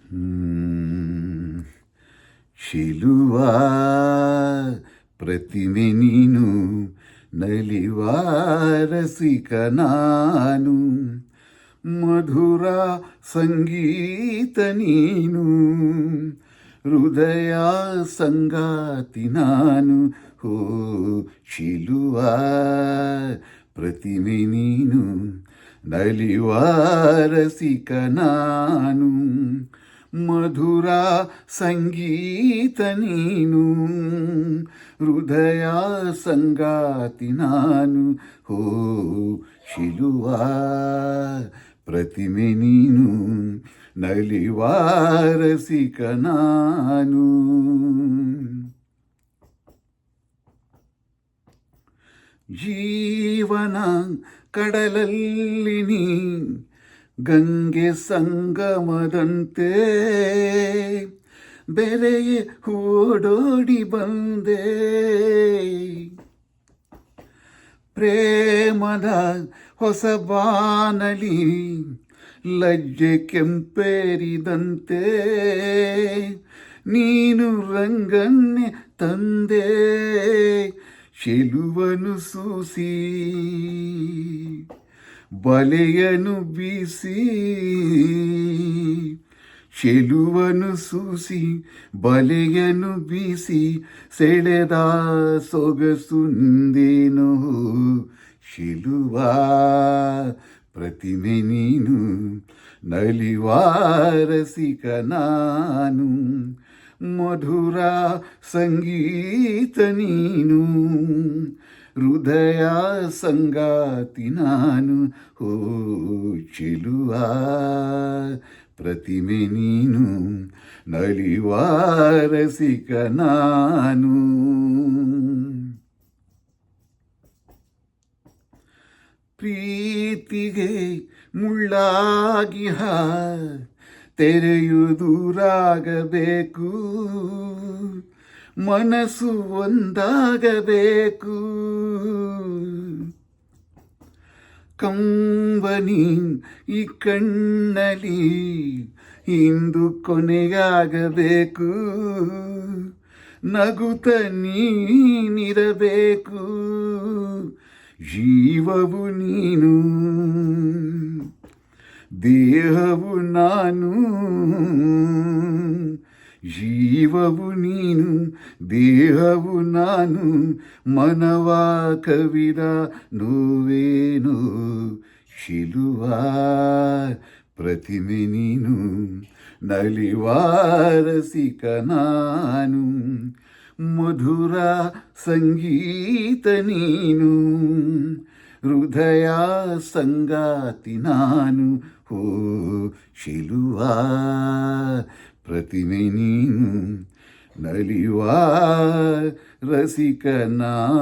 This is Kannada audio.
ಹ್ಮ್. ಶಿಲುವ ಪ್ರತಿಮೆ ನೀನು, ನಲಿವ ರಸಿಕ ನಾನು, ಮಧುರ ಸಂಗೀತ ನೀನು, ಹೃದಯ ಸಂಗಾತಿ ನಾನು. ಹೋ ಶಿಲುವ ಪ್ರತಿಮೆ ನೀನು, ನಲಿವ ರಸಿಕ ನಾನು, ಮಧುರ ಸಂಗೀತ ನೀನು, ಹೃದಯ ಸಂಗಾತಿ ನಾನು. ಹೋ ಶಿಲುವ ಪ್ರತಿಮೆ ನೀನು, ನಲಿವ ರಸಿಕ ನಾನು. ಜೀವನ ಕಡಲಲ್ಲಿ ನೀ ಗಂಗೆ ಸಂಗಮದಂತೆ ಬೆರೆಯೇ ಓಡೋಡಿ ಬಂದೆ, ಪ್ರೇಮದ ಹೊಸ ಬಾನಲಿ ಲಜ್ಜೆ ಕೆಂಪೇರಿದಂತೆ ನೀನು ರಂಗನ್ನೇ ತಂದೆ, ಶಿಲುವನು ಸೂಸಿ ಬಲೆಯನು ಬೀಸಿ, ಶಿಲುವನು ಸೂಸಿ ಬಲೆಯನು ಬೀಸಿ ಸೆಳೆದ ಸೊಗಸು ನಿಂದೇನೋ. ಶಿಲುವ ಪ್ರತಿಮೆ ನೀನು, ನಲಿವ ರಸಿಕ ನಾನು, ಮಧುರ ಸಂಗೀತ ನೀನು, ಹೃದಯ ಸಂಗಾತಿ ನಾನು. ಹೋ ಶಿಲುವ ಪ್ರತಿಮೆ ನೀನು, ನಲಿವ ರಸಿಕ ನಾನು. ಪ್ರೀತಿಗೆ ಮುಳ್ಳಾಗಿ ತೆರೆಯುವುದೂರಾಗಬೇಕು, ಮನಸ್ಸು ಒಂದಾಗಬೇಕು, ಕಂಬನಿ ಈ ಕಣ್ಣಲಿ ಇಂದು ಕೊನೆಯಾಗಬೇಕು, ನಗುತ್ತ ನೀನಿರಬೇಕು, ಜೀವವು ನೀನು ದೇಹವು ನಾನು, ಜೀವವು ನೀನು ದೇಹವು ನಾನು, ಮನವ ಕವಿದ ನೋವೇನು. ಶಿಲುವ ಪ್ರತಿಮೆ ನೀನು, ನಲಿವ ರಸಿಕ ನಾನು, ಮಧುರ ಸಂಗೀತ ನೀನು, ಹೃದಯ ಸಂಗಾತಿ ನಾನು. ಹೋ ಶಿಲುವ ಪ್ರತಿಮೆ ನೀನು, ನಲಿವ ರಸಿಕ ನಾನು.